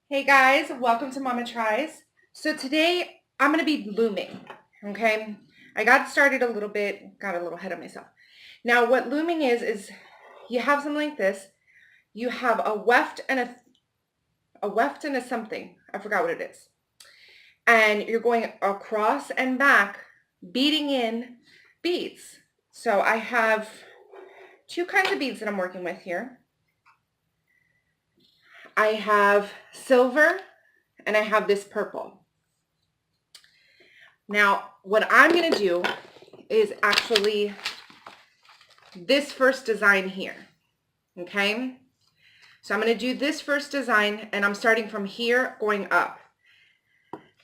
Hey guys, welcome to Mama Tries. So today I'm going to be looming, okay? I got started a little bit, got a little ahead of myself. Now what looming is you have something like this. You have a weft and a weft and a something. I forgot what it is. And you're going across and back, beading in beads. So I have two kinds of beads that I'm working with here. I have silver and I have this purple. Now, what I'm going to do is actually this first design here, okay? So I'm going to do this first design, and I'm starting from here going up.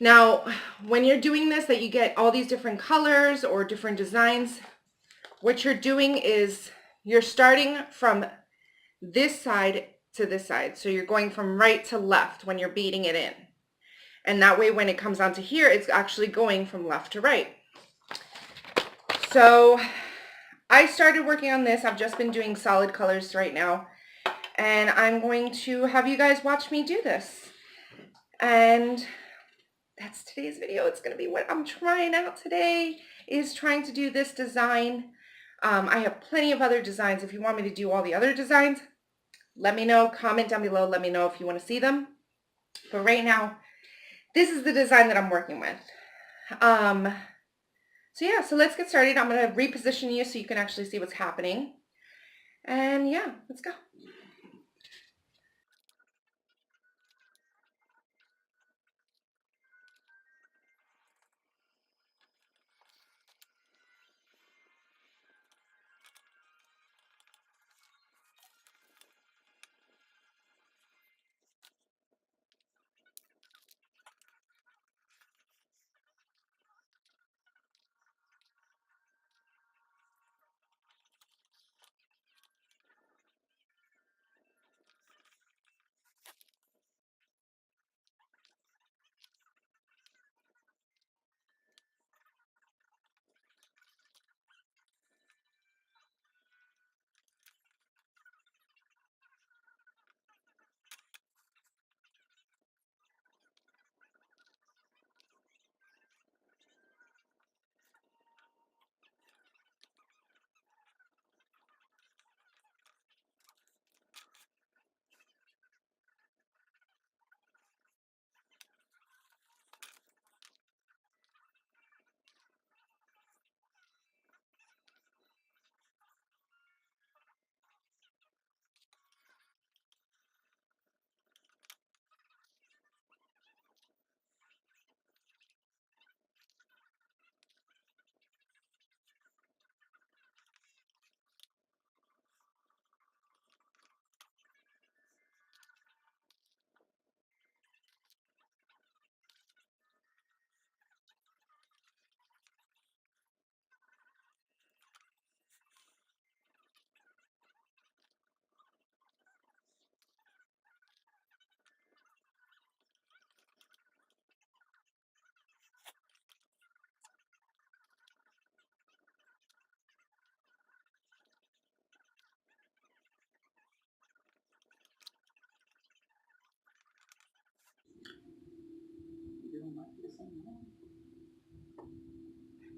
Now, when you're doing this, that you get all these different colors or different designs, what you're doing is you're starting from this side to this side. So you're going from right to left when you're beading it in. And that way, when it comes onto here, it's actually going from left to right. So I started working on this. I've just been doing solid colors right now. And I'm going to have you guys watch me do this. And that's today's video. It's going to be what I'm trying out today, is trying to do this design. I have plenty of other designs. If you want me to do all the other designs, let me know. Comment down below. Let me know if you want to see them. But right now, this is the design that I'm working with. So yeah, so let's get started. I'm going to reposition you so you can actually see what's happening. And yeah, let's go.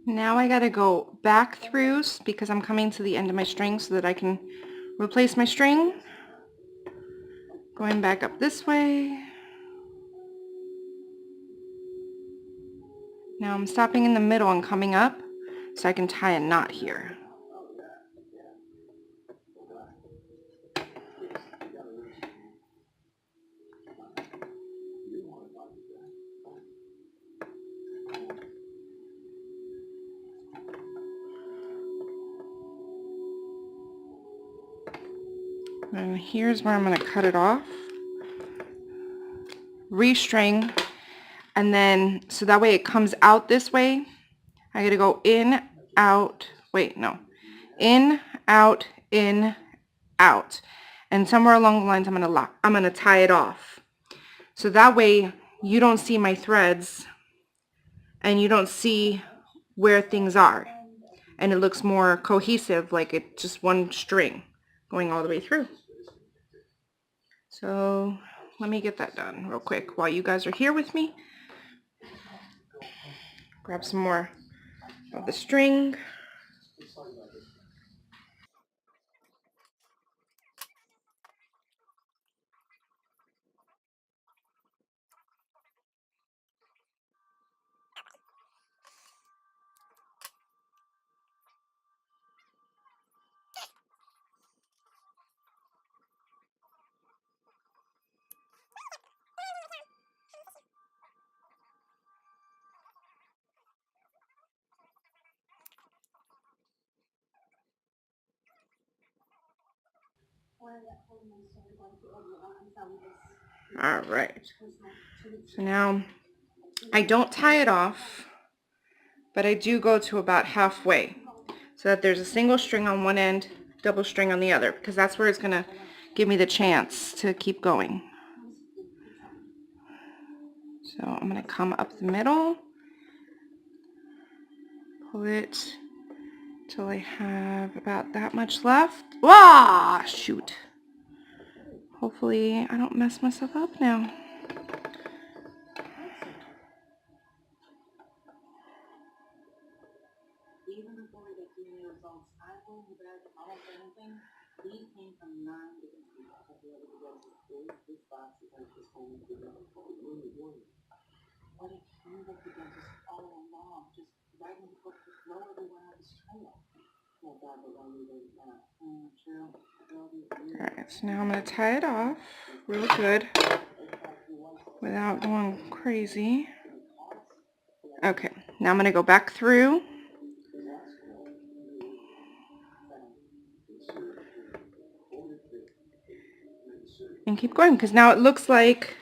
Now I gotta go back through because I'm coming to the end of my string so that I can replace my string. Going back up this way. Now I'm stopping in the middle and coming up so I can tie a knot here. And here's where I'm going to cut it off. Restring, and then so that way it comes out this way. I got to go in, out, wait, no. In, out, and somewhere along the lines I'm going to tie it off. So that way you don't see my threads and you don't see where things are, and it looks more cohesive, like it's just one string going all the way through. So let me get that done real quick while you guys are here with me. Grab some more of the string. All right. So now I don't tie it off, but I do go to about halfway so that there's a single string on one end, double string on the other, because that's where it's going to give me the chance to keep going. So I'm going to come up the middle, pull it till I have about that much left. Ah, shoot. Hopefully I don't mess myself up now. Even before we get to the results, I will bet almost anything. These came from 9 different people. Have you ever begun to this box is like this whole video? What if you were the dentist all along, just writing the book to throw everyone out this trail? Oh God, but why you did that? True. Alright, so now I'm going to tie it off real good without going crazy. Okay, now I'm going to go back through. And keep going, because now it looks like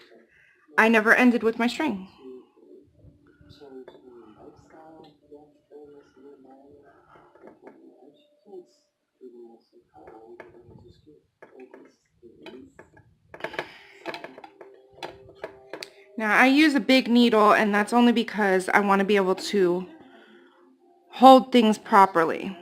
I never ended with my string. Now I use a big needle, and that's only because I want to be able to hold things properly.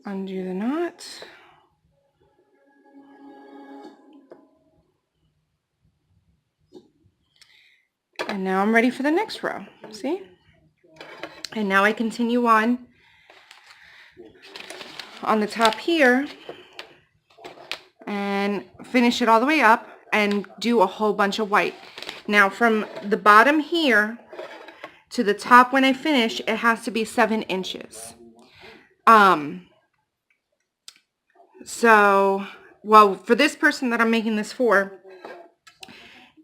Undo the knot. And now I'm ready for the next row. See? And now I continue on the top here and finish it all the way up and do a whole bunch of white. Now from the bottom here to the top when I finish, it has to be 7 inches. So, well, for this person that I'm making this for,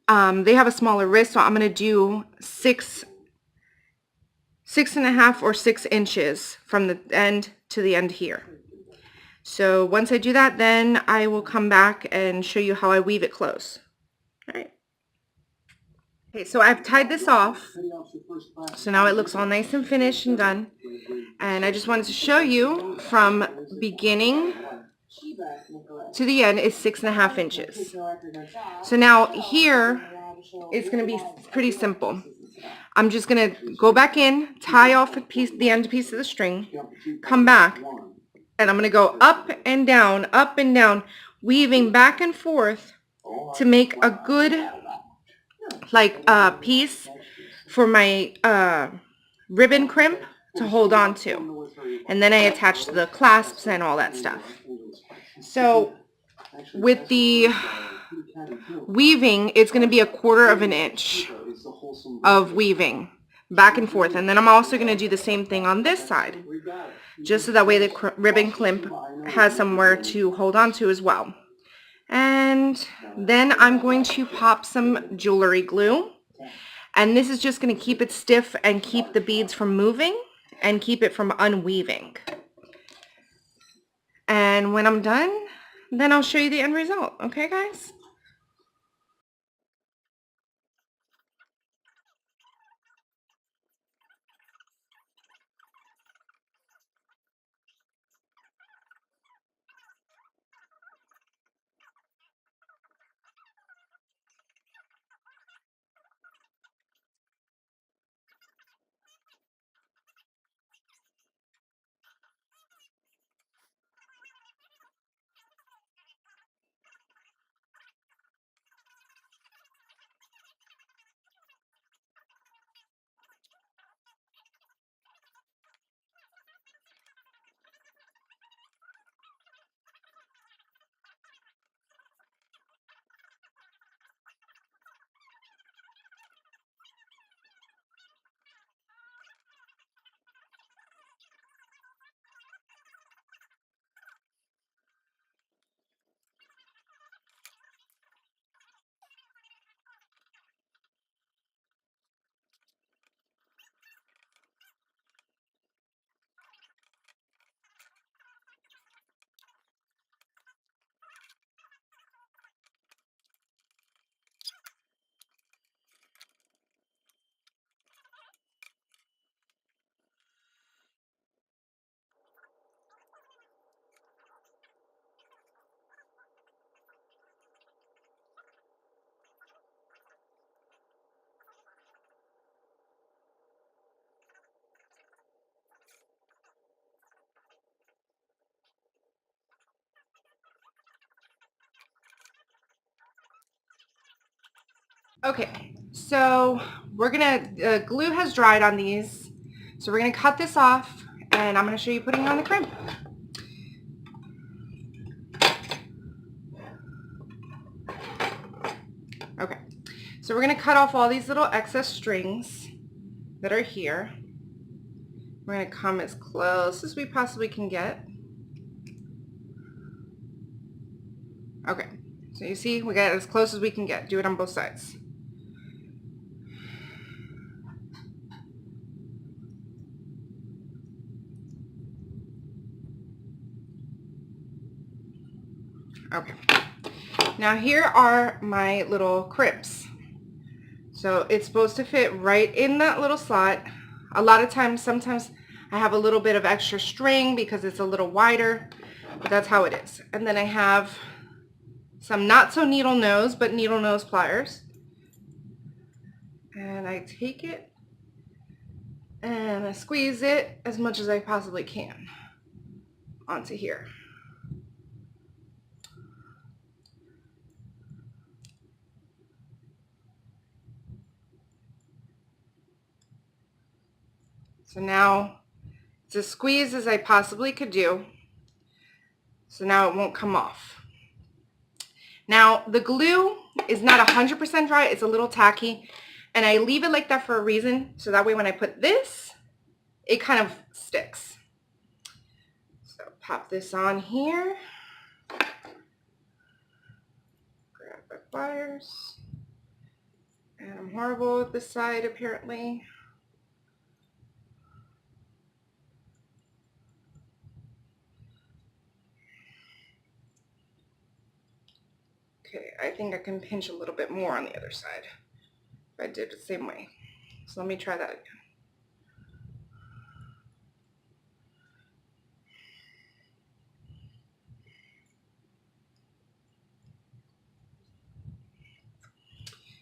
they have a smaller wrist, so I'm going to do 6.5 or 6 inches from the end to the end here. So once I do that, then I will come back and show you how I weave it close. All right. Okay, so I've tied this off. So now it looks all nice and finished and done. And I just wanted to show you from beginning to the end is 6.5 inches. So now here it's going to be pretty simple. I'm just going to go back in, tie off the end piece of the string, come back, and I'm going to go up and down, weaving back and forth to make a good piece for my ribbon crimp to hold on to. And then I attach the clasps and all that stuff. So with the weaving, it's going to be 1/4 inch of weaving back and forth. And then I'm also going to do the same thing on this side, just so that way the ribbon crimp has somewhere to hold on to as well. And then I'm going to pop some jewelry glue. And this is just going to keep it stiff and keep the beads from moving and keep it from unweaving. And when I'm done, then I'll show you the end result. Okay, guys? Okay, so we're gonna, glue has dried on these, so we're gonna cut this off, and I'm gonna show you putting on the crimp. Okay, so we're gonna cut off all these little excess strings that are here. We're gonna come as close as we possibly can get. Okay, so you see, we got as close as we can get. Do it on both sides. Okay, now here are my little crimps. So it's supposed to fit right in that little slot. A lot of times, sometimes I have a little bit of extra string because it's a little wider, but that's how it is. And then I have some not so needle nose, but needle nose pliers. And I take it and I squeeze it as much as I possibly can onto here. So now it's as squeezed as I possibly could do. So now it won't come off. Now the glue is not 100% dry, it's a little tacky, and I leave it like that for a reason, so that way when I put this, it kind of sticks. So pop this on here, grab my pliers, and I'm horrible at this side apparently. Okay, I think I can pinch a little bit more on the other side if I did it the same way. So let me try that again.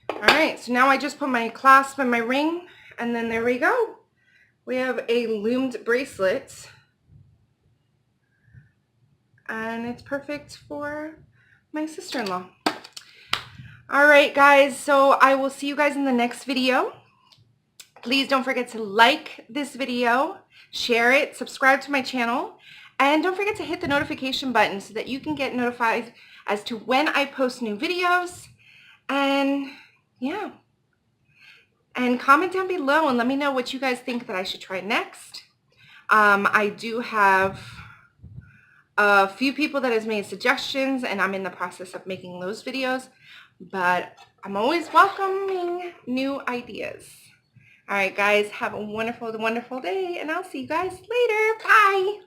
Alright, so now I just put my clasp and my ring, and then there we go. We have a loomed bracelet, and it's perfect for my sister-in-law. Alright guys, so I will see you guys in the next video. Please don't forget to like this video, share it, subscribe to my channel, and don't forget to hit the notification button so that you can get notified as to when I post new videos. And yeah, and comment down below and let me know what you guys think that I should try next. I do have a few people that has made suggestions, and I'm in the process of making those videos, but I'm always welcoming new ideas. All right, guys, have a wonderful, wonderful day, and I'll see you guys later. Bye.